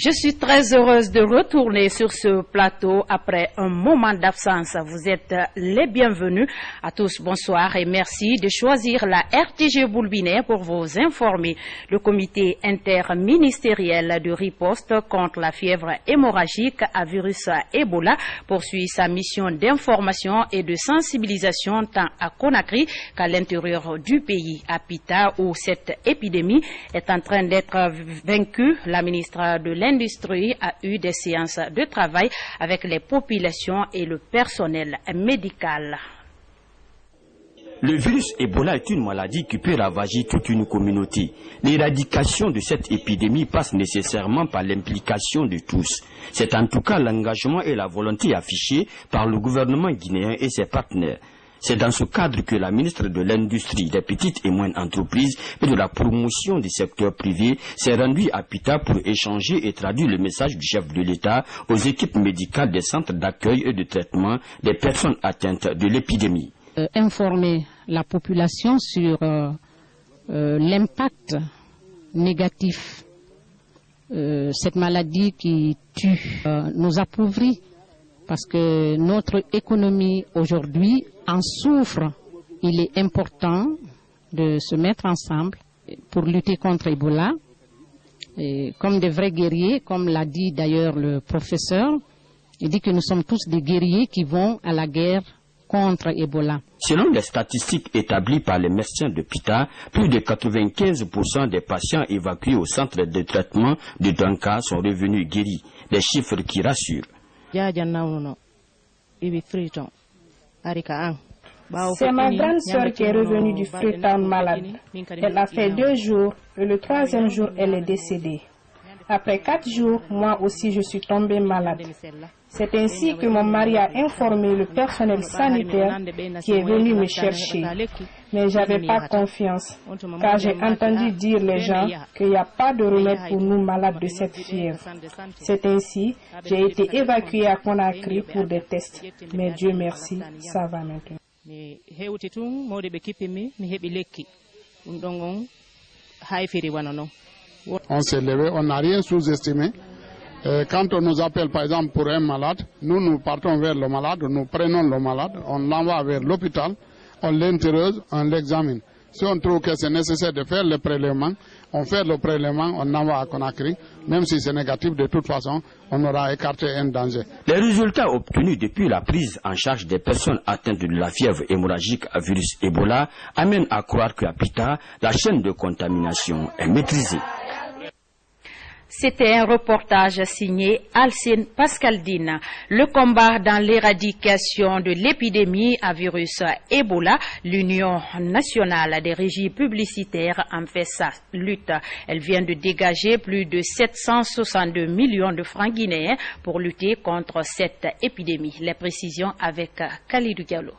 Je suis très heureuse de retourner sur ce plateau après un moment d'absence. Vous êtes les bienvenus à tous. Bonsoir et merci de choisir la RTG Boulbinet pour vous informer. Le comité interministériel de riposte contre la fièvre hémorragique à virus Ebola poursuit sa mission d'information et de sensibilisation tant à Conakry qu'à l'intérieur du pays. À Pita, où cette épidémie est en train d'être vaincue, la ministre de l'Industrie a eu des séances de travail avec les populations et le personnel médical. Le virus Ebola est une maladie qui peut ravager toute une communauté. L'éradication de cette épidémie passe nécessairement par l'implication de tous. C'est en tout cas l'engagement et la volonté affichés par le gouvernement guinéen et ses partenaires. C'est dans ce cadre que la ministre de l'Industrie, des petites et moyennes entreprises et de la promotion du secteur privé s'est rendue à Pita pour échanger et traduire le message du chef de l'État aux équipes médicales des centres d'accueil et de traitement des personnes atteintes de l'épidémie. Informer la population sur l'impact négatif cette maladie qui tue nous appauvrit. Parce que notre économie aujourd'hui en souffre. Il est important de se mettre ensemble pour lutter contre Ebola. Et comme des vrais guerriers, comme l'a dit d'ailleurs le professeur, il dit que nous sommes tous des guerriers qui vont à la guerre contre Ebola. Selon les statistiques établies par les médecins de Pita, plus de 95% des patients évacués au centre de traitement de Danka sont revenus guéris. Des chiffres qui rassurent. C'est ma grande sœur qui est revenue du Freetown malade. Elle a fait 2 jours et le 3e jour, elle est décédée. Après 4 jours, moi aussi je suis tombée malade. C'est ainsi que mon mari a informé le personnel sanitaire qui est venu me chercher. Mais je n'avais pas confiance, car j'ai entendu dire les gens qu'il n'y a pas de remède pour nous malades de cette fièvre. C'est ainsi, j'ai été évacuée à Conakry pour des tests. Mais Dieu merci, ça va maintenant. On s'est levé, on n'a rien sous-estimé. Quand on nous appelle par exemple pour un malade, nous partons vers le malade, nous prenons le malade, on l'envoie vers l'hôpital, on l'interroge, on l'examine. Si on trouve que c'est nécessaire de faire le prélèvement, on fait le prélèvement, on envoie à Conakry. Même si c'est négatif, de toute façon, on aura écarté un danger. Les résultats obtenus depuis la prise en charge des personnes atteintes de la fièvre hémorragique à virus Ebola amènent à croire qu'à Pita, la chaîne de contamination est maîtrisée. C'était un reportage signé Alcine Pascaldine. Le combat dans l'éradication de l'épidémie à virus Ebola, l'Union nationale des régies publicitaires en fait sa lutte. Elle vient de dégager plus de 762 millions de francs guinéens pour lutter contre cette épidémie. Les précisions avec Khalidou Diallo.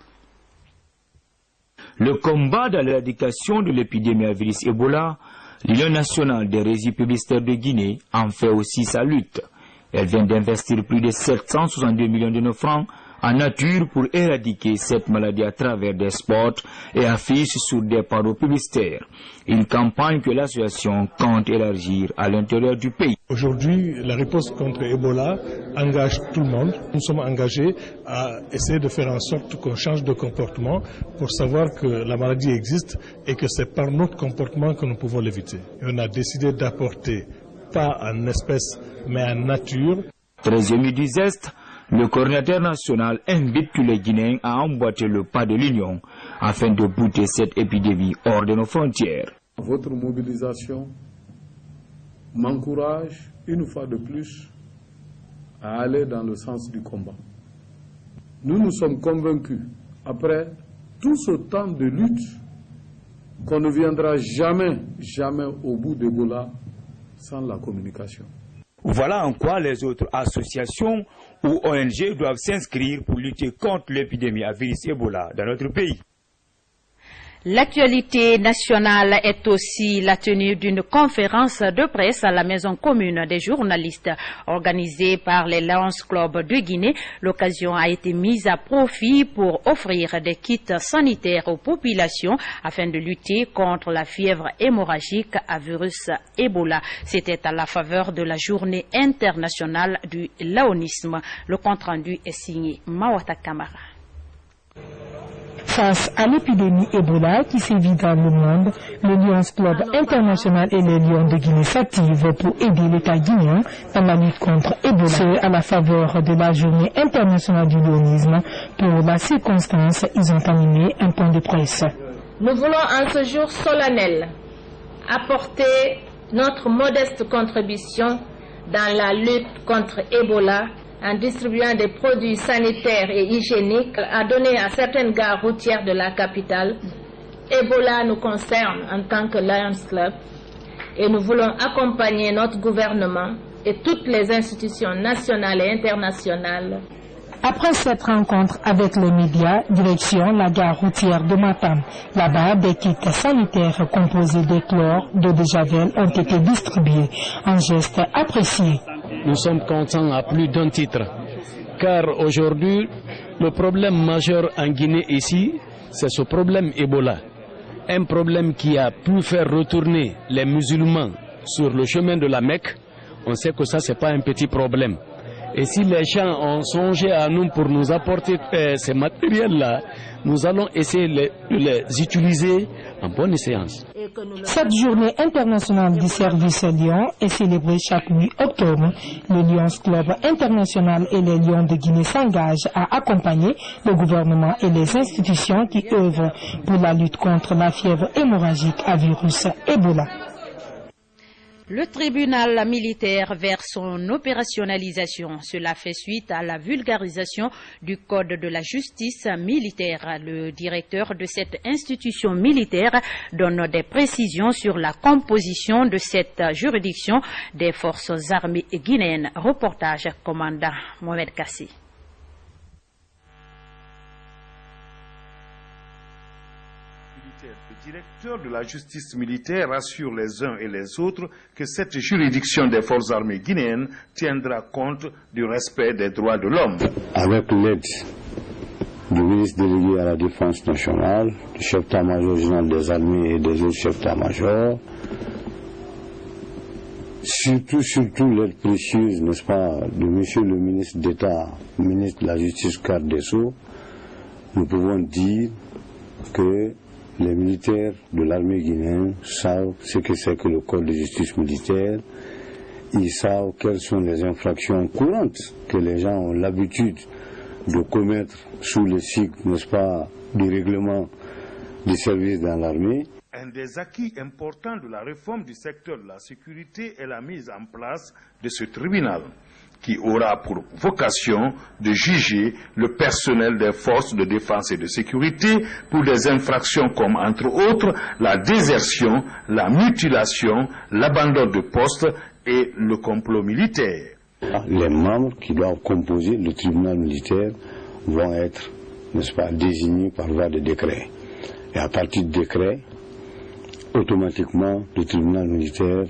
Le combat dans l'éradication de l'épidémie à virus Ebola, l'Union nationale des régies publicitaires de Guinée en fait aussi sa lutte. Elle vient d'investir plus de 762 millions de francs en nature pour éradiquer cette maladie à travers des spots et affiches sur des panneaux publicitaires. Une campagne que l'association compte élargir à l'intérieur du pays. Aujourd'hui, la réponse contre Ebola engage tout le monde. Nous sommes engagés à essayer de faire en sorte qu'on change de comportement pour savoir que la maladie existe et que c'est par notre comportement que nous pouvons l'éviter. Et on a décidé d'apporter, pas en espèces, mais en nature. 13e du Zest, le coordinateur national invite tous les Guinéens à emboîter le pas de l'Union afin de bouter cette épidémie hors de nos frontières. Votre mobilisation m'encourage une fois de plus à aller dans le sens du combat. Nous sommes convaincus, après tout ce temps de lutte, qu'on ne viendra jamais au bout d'Ebola sans la communication. Voilà en quoi les autres associations ou ONG doivent s'inscrire pour lutter contre l'épidémie à virus Ebola dans notre pays. L'actualité nationale est aussi la tenue d'une conférence de presse à la Maison commune des journalistes organisée par les Lions Club de Guinée. L'occasion a été mise à profit pour offrir des kits sanitaires aux populations afin de lutter contre la fièvre hémorragique à virus Ebola. C'était à la faveur de la journée internationale du laonisme. Le compte-rendu est signé Mawata Kamara. Face à l'épidémie Ebola qui sévit dans le monde, le Lions Club international et les Lions de Guinée s'activent pour aider l'État guinéen dans la lutte contre Ebola. C'est à la faveur de la journée internationale du léonisme. Pour la circonstance, ils ont animé un point de presse. Nous voulons en ce jour solennel apporter notre modeste contribution dans la lutte contre Ebola en distribuant des produits sanitaires et hygiéniques à donner à certaines gares routières de la capitale. Ebola nous concerne en tant que Lions Club et nous voulons accompagner notre gouvernement et toutes les institutions nationales et internationales. Après cette rencontre avec les médias, direction la gare routière de Matam. Là-bas, des kits sanitaires composés de chlore, d'eau de javel ont été distribués. Un geste apprécié. Nous sommes contents à plus d'un titre, car aujourd'hui, le problème majeur en Guinée ici, c'est ce problème Ebola. Un problème qui a pu faire retourner les musulmans sur le chemin de la Mecque. On sait que ça, c'est pas un petit problème. Et si les gens ont songé à nous pour nous apporter ces matériels-là, nous allons essayer de les utiliser en bonne séance. Cette journée internationale du service Lion est célébrée chaque 8 octobre. Le Lions Club international et les Lions de Guinée s'engagent à accompagner le gouvernement et les institutions qui œuvrent pour la lutte contre la fièvre hémorragique à virus Ebola. Le tribunal militaire vers son opérationnalisation. Cela fait suite à la vulgarisation du code de la justice militaire. Le directeur de cette institution militaire donne des précisions sur la composition de cette juridiction des forces armées guinéennes. Reportage commandant Mohamed Kassi. Le directeur de la justice militaire rassure les uns et les autres que cette juridiction des forces armées guinéennes tiendra compte du respect des droits de l'homme. Avec l'aide du ministre délégué à la Défense nationale, du chef d'état-major général des armées et des autres chefs d'état-major, surtout l'aide précieuse, n'est-ce pas, de monsieur le ministre d'État, ministre de la Justice, garde des Sceaux, nous pouvons dire que les militaires de l'armée guinéenne savent ce que c'est que le code de justice militaire. Ils savent quelles sont les infractions courantes que les gens ont l'habitude de commettre sous le signe, n'est-ce pas, du règlement du service dans l'armée. Un des acquis importants de la réforme du secteur de la sécurité est la mise en place de ce tribunal, qui aura pour vocation de juger le personnel des forces de défense et de sécurité pour des infractions comme, entre autres, la désertion, la mutilation, l'abandon de poste et le complot militaire. Les membres qui doivent composer le tribunal militaire vont être, n'est-ce pas, désignés par voie de décret. Et à partir de décret, automatiquement, le tribunal militaire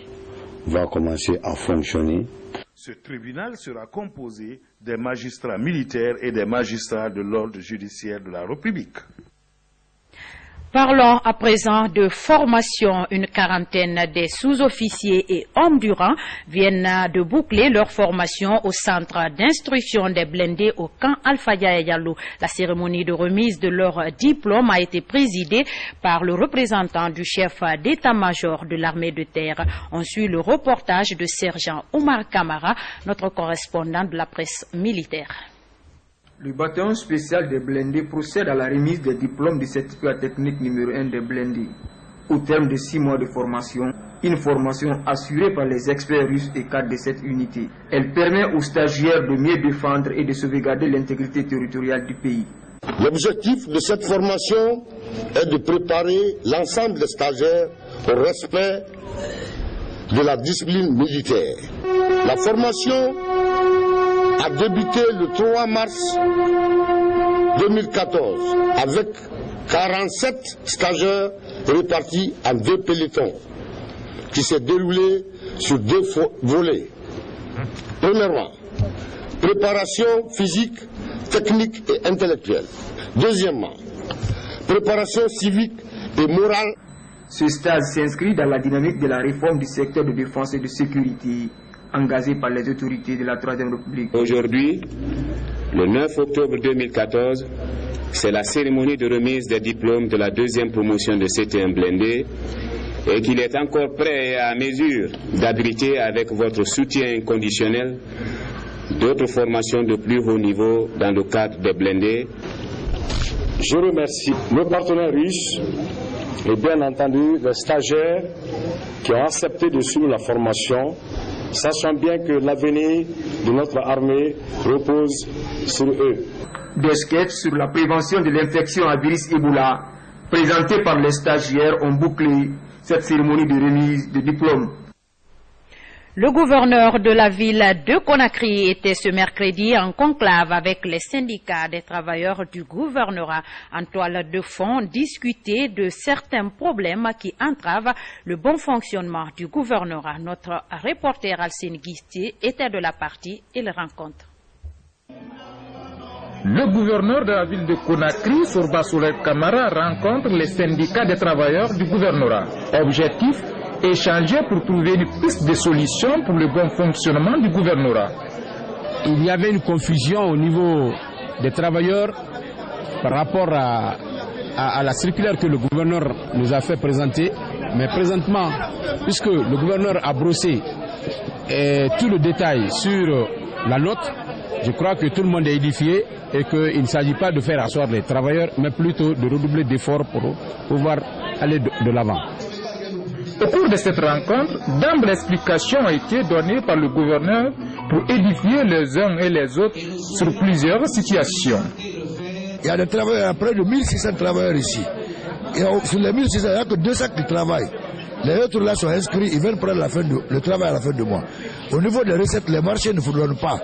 va commencer à fonctionner. Ce tribunal sera composé des magistrats militaires et des magistrats de l'ordre judiciaire de la République. Parlons à présent de formation. Une quarantaine des sous-officiers et hommes du rang viennent de boucler leur formation au centre d'instruction des blindés au camp Alpha Yalo. La cérémonie de remise de leur diplôme a été présidée par le représentant du chef d'état-major de l'armée de terre. On suit le reportage de sergent Omar Kamara, notre correspondant de la presse militaire. Le bataillon spécial des blindés procède à la remise des diplômes du certificat technique numéro 1 des blindés. Au terme de 6 mois de formation, une formation assurée par les experts russes et cadres de cette unité. Elle permet aux stagiaires de mieux défendre et de sauvegarder l'intégrité territoriale du pays. L'objectif de cette formation est de préparer l'ensemble des stagiaires au respect de la discipline militaire. La formation a débuté le 3 mars 2014 avec 47 stagiaires répartis en 2 pelotons qui s'est déroulé sur 2 volets. Premièrement, préparation physique, technique et intellectuelle. Deuxièmement, préparation civique et morale. Ce stage s'inscrit dans la dynamique de la réforme du secteur de défense et de sécurité engagée par les autorités de la Troisième République. Aujourd'hui, le 9 octobre 2014, c'est la cérémonie de remise des diplômes de la 2e promotion de CTM blindé et qu'il est encore prêt et à mesure d'abriter avec votre soutien inconditionnel d'autres formations de plus haut niveau dans le cadre des blindés. Je remercie nos partenaires russes et bien entendu les stagiaires qui ont accepté de suivre la formation, sachant bien que l'avenir de notre armée repose sur eux. Des sketchs sur la prévention de l'infection à virus Ebola, présentés par les stagiaires, ont bouclé cette cérémonie de remise de diplôme. Le gouverneur de la ville de Conakry était ce mercredi en conclave avec les syndicats des travailleurs du gouvernorat en toile de fond, discuter de certains problèmes qui entravent le bon fonctionnement du gouvernorat. Notre reporter Alcine Guistier était de la partie et le rencontre. Le gouverneur de la ville de Conakry, Sorba Souley Kamara, rencontre les syndicats des travailleurs du gouvernorat. Objectif, échanger pour trouver une piste de solution pour le bon fonctionnement du gouvernorat. Il y avait une confusion au niveau des travailleurs par rapport à la circulaire que le gouverneur nous a fait présenter. Mais présentement, puisque le gouverneur a brossé tout le détail sur la note, je crois que tout le monde est édifié et qu'il ne s'agit pas de faire asseoir les travailleurs, mais plutôt de redoubler d'efforts pour pouvoir aller de l'avant. Au cours de cette rencontre, d'ample explications ont été données par le gouverneur pour édifier les uns et les autres sur plusieurs situations. Il y a des travailleurs, près de 1600 travailleurs ici. Et sur les 1600, il n'y a que 200 qui travaillent. Les autres là sont inscrits, ils viennent prendre le travail à la fin du mois. Au niveau des recettes, les marchés ne vous donnent pas.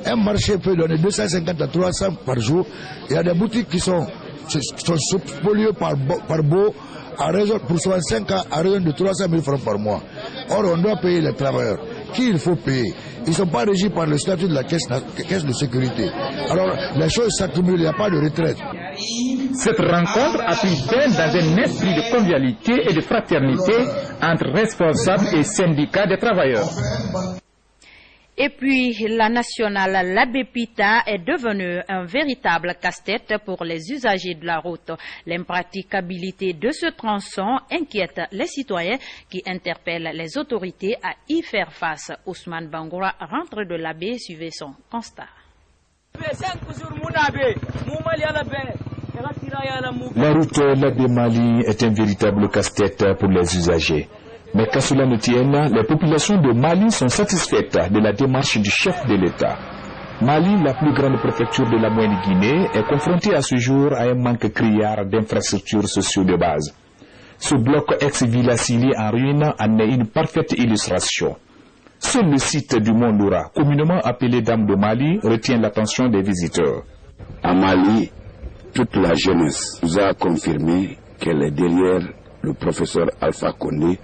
Un marché peut donner 250 à 300 par jour. Il y a des boutiques qui sont spoliées par beau à raison, pour 65 ans, à raison de 300 000 francs par mois. Or, on doit payer les travailleurs. Qui il faut payer? Ils ne sont pas régis par le statut de la caisse de sécurité. Alors, les choses s'accumulent, il n'y a pas de retraite. Cette rencontre a pris fin dans un esprit de convivialité et de fraternité entre responsables et syndicats des travailleurs. Et puis, la nationale Labépita est devenue un véritable casse-tête pour les usagers de la route. L'impraticabilité de ce tronçon inquiète les citoyens qui interpellent les autorités à y faire face. Ousmane Bangoura rentre de l'Abbé, suivez son constat. La route Labé-Mali est un véritable casse-tête pour les usagers. Mais qu'à cela ne tienne, les populations de Mali sont satisfaites de la démarche du chef de l'État. Mali, la plus grande préfecture de la Moyenne-Guinée, est confrontée à ce jour à un manque criard d'infrastructures sociaux de base. Ce bloc ex-Villa Sili en ruine en est une parfaite illustration. Seul le site du Mont Loura, communément appelé Dame de Mali, retient l'attention des visiteurs. À Mali, toute la jeunesse nous a confirmé qu'elle est derrière le professeur Alpha Condé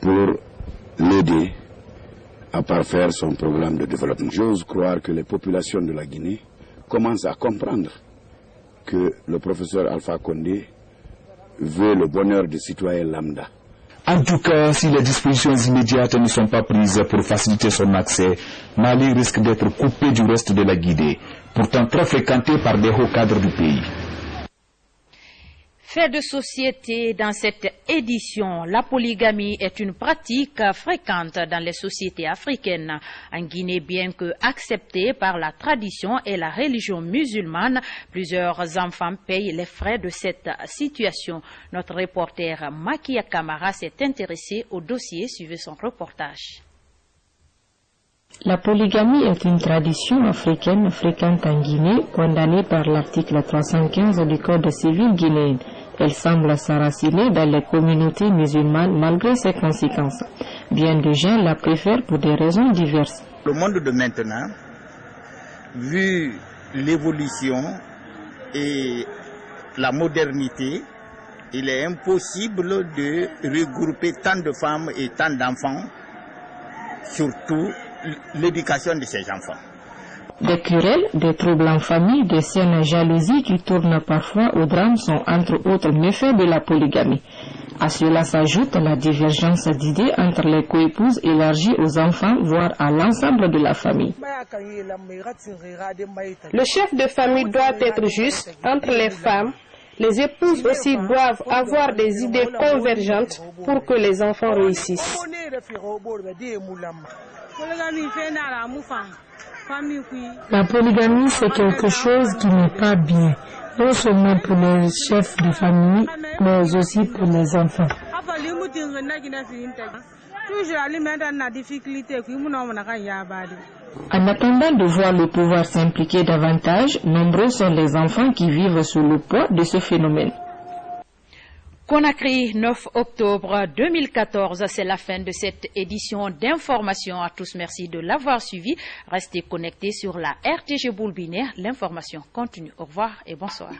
pour l'aider à parfaire son programme de développement. J'ose croire que les populations de la Guinée commencent à comprendre que le professeur Alpha Condé veut le bonheur des citoyens lambda. En tout cas, si les dispositions immédiates ne sont pas prises pour faciliter son accès, Mali risque d'être coupé du reste de la Guinée, pourtant très fréquenté par des hauts cadres du pays. Fait de société dans cette édition, la polygamie est une pratique fréquente dans les sociétés africaines. En Guinée, bien que acceptée par la tradition et la religion musulmane, plusieurs enfants payent les frais de cette situation. Notre reporter Makia Kamara s'est intéressé au dossier, suivez son reportage. La polygamie est une tradition africaine fréquente en Guinée, condamnée par l'article 315 du Code civil guinéen. Elle semble s'enraciner dans les communautés musulmanes malgré ses conséquences. Bien des gens la préfèrent pour des raisons diverses. Le monde de maintenant, vu l'évolution et la modernité, il est impossible de regrouper tant de femmes et tant d'enfants, surtout l'éducation de ces enfants. Des querelles, des troubles en famille, des scènes de jalousie qui tournent parfois au drame sont entre autres méfaits de la polygamie. À cela s'ajoute la divergence d'idées entre les coépouses élargie aux enfants, voire à l'ensemble de la famille. Le chef de famille doit être juste entre les femmes. Les épouses aussi doivent avoir des idées convergentes pour que les enfants réussissent. La polygamie, c'est quelque chose qui n'est pas bien, non seulement pour les chefs de famille, mais aussi pour les enfants. En attendant de voir le pouvoir s'impliquer davantage, nombreux sont les enfants qui vivent sous le poids de ce phénomène. Conakry, 9 octobre 2014, c'est la fin de cette édition d'information. À tous, merci de l'avoir suivi. Restez connectés sur la RTG Boulbinaire. L'information continue. Au revoir et bonsoir.